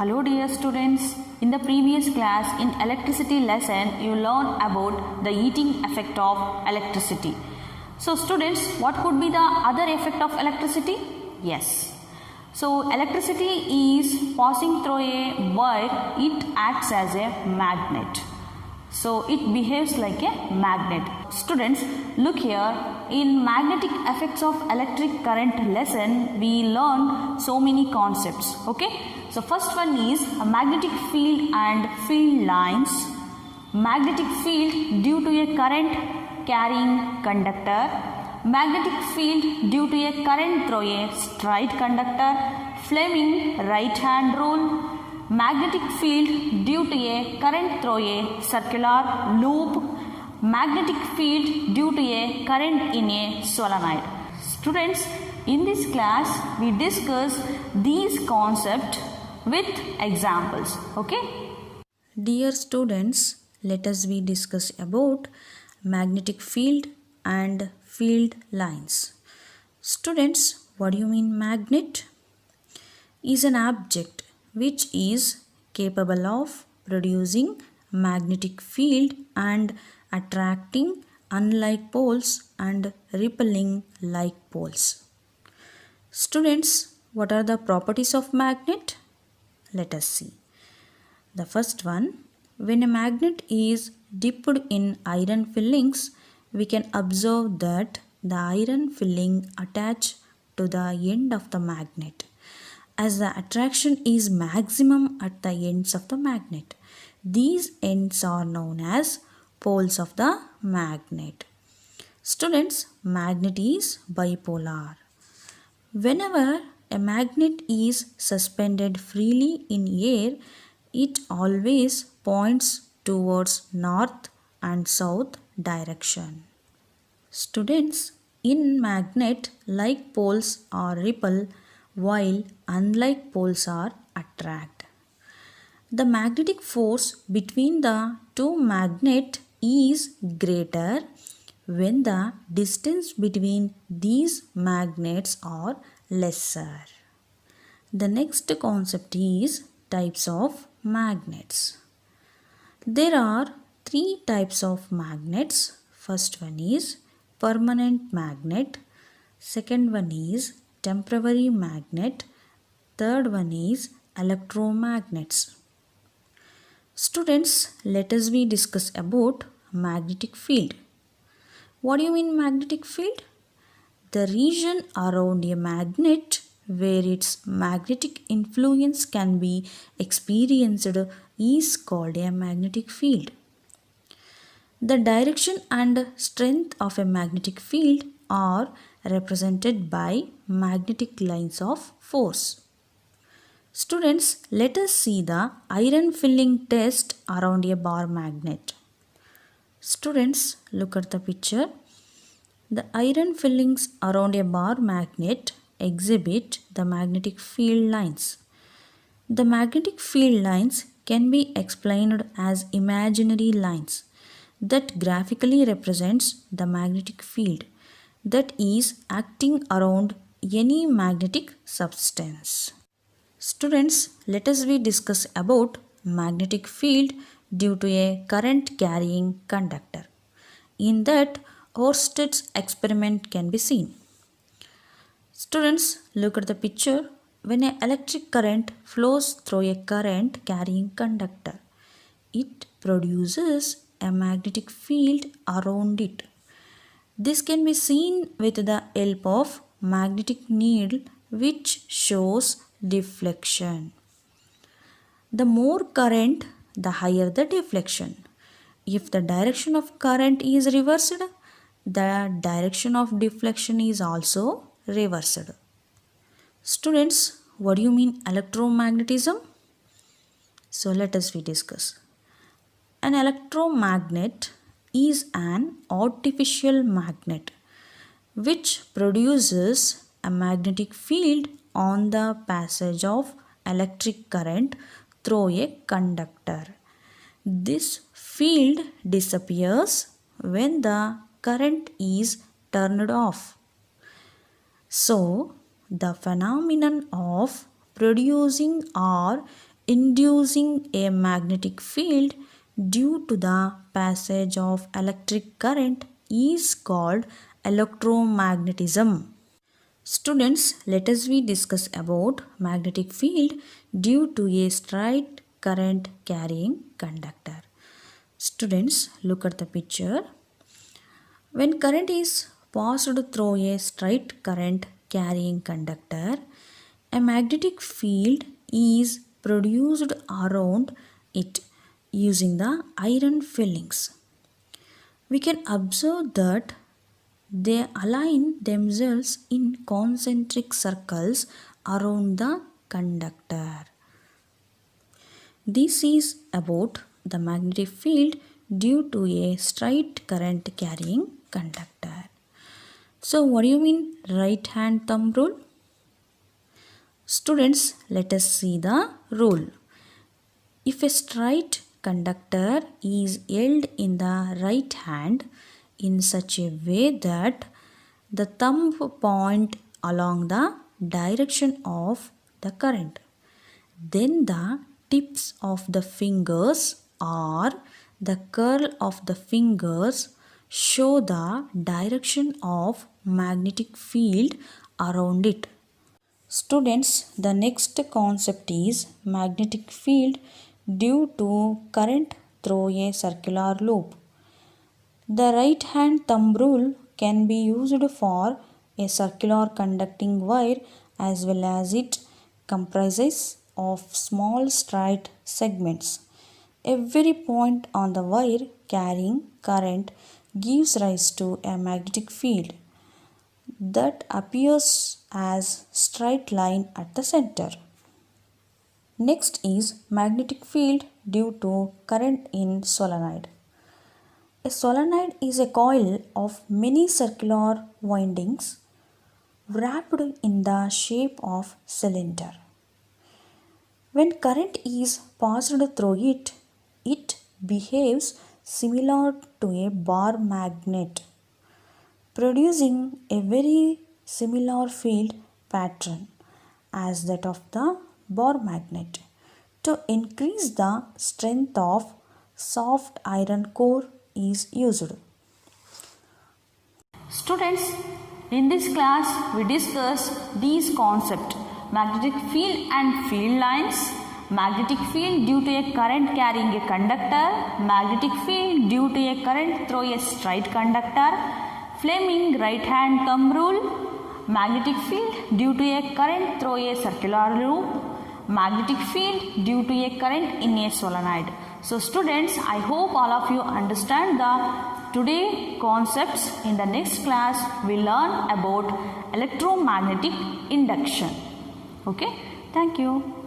Hello dear students, in the previous class in electricity lesson you learned about the heating effect of electricity. So students, what could be the other effect of electricity? Yes. So electricity is passing through a wire, it acts as a magnet. So it behaves like a magnet. Students, look here, in magnetic effects of electric current lesson we learned so many concepts. Okay. So first one is a magnetic field and field lines. Magnetic field due to a current carrying conductor. Magnetic field due to a current through a straight conductor. Fleming right hand rule. Magnetic field due to a current through a circular loop. Magnetic field due to a current in a solenoid. Students, in this class we discuss these concepts with examples. Okay. Dear students, let us we discuss about magnetic field and field lines. Students, what do you mean magnet? Is an object which is capable of producing magnetic field and attracting unlike poles and repelling like poles. Students, what are the properties of magnet? Let us see. The first one, when a magnet is dipped in iron fillings, we can observe that the iron filling attach to the end of the magnet. As the attraction is maximum at the ends of the magnet, these ends are known as poles of the magnet. Students, magnet is bipolar. Whenever a magnet is suspended freely in air, it always points towards north and south direction. Students, in magnet, like poles are repel while unlike poles are attract. The magnetic force between the two magnets is greater when the distance between these magnets are lesser. The next concept is types of magnets. There are three types of magnets. First one is permanent magnet. Second one is temporary magnet. Third one is electromagnets. Students, let us we discuss about magnetic field. What do you mean magnetic field? The region around a magnet where its magnetic influence can be experienced is called a magnetic field. The direction and strength of a magnetic field are represented by magnetic lines of force. Students, let us see the iron filling test around a bar magnet. Students, look at the picture. The iron fillings around a bar magnet exhibit the magnetic field lines. The magnetic field lines can be explained as imaginary lines that graphically represents the magnetic field that is acting around any magnetic substance. Students, let us we discuss about magnetic field due to a current carrying conductor. In that, Ørsted's experiment can be seen. Students, look at the picture. When an electric current flows through a current carrying conductor, it produces a magnetic field around it. This can be seen with the help of magnetic needle, which shows deflection. The more current, the higher the deflection. If the direction of current is reversed, the direction of deflection is also reversed. Students, what do you mean electromagnetism? So let us we discuss. An electromagnet is an artificial magnet which produces a magnetic field on the passage of electric current through a conductor. This field disappears when the current is turned off. So, the phenomenon of producing or inducing a magnetic field due to the passage of electric current is called electromagnetism. Students, let us we discuss about magnetic field due to a straight current carrying conductor. Students, look at the picture. When current is passed through a straight current carrying conductor, a magnetic field is produced around it using the iron fillings. We can observe that they align themselves in concentric circles around the conductor. This is about the magnetic field due to a straight current carrying conductor. So what do you mean right hand thumb rule? Students, let us see the rule. If a straight conductor is held in the right hand in such a way that the thumb point along the direction of the current, then the tips of the fingers or the curl of the fingers show the direction of magnetic field around it. Students, the next concept is magnetic field due to current through a circular loop. The right hand thumb rule can be used for a circular conducting wire as well as it comprises of small straight segments. Every point on the wire carrying current gives rise to a magnetic field that appears as straight line at the center. Next is magnetic field due to current in solenoid. A solenoid is a coil of many circular windings wrapped in the shape of cylinder. When current is passed through it, it behaves similar to a bar magnet, producing a very similar field pattern as that of the bar magnet. To increase the strength of soft iron core is used. Students, in this class we discuss these concepts: magnetic field and field lines, magnetic field due to a current carrying a conductor, magnetic field due to a current through a straight conductor, Fleming right hand thumb rule, magnetic field due to a current through a circular loop, magnetic field due to a current in a solenoid. So students, I hope all of you understand the today concepts. In the next class we learn about electromagnetic induction. Okay, thank you.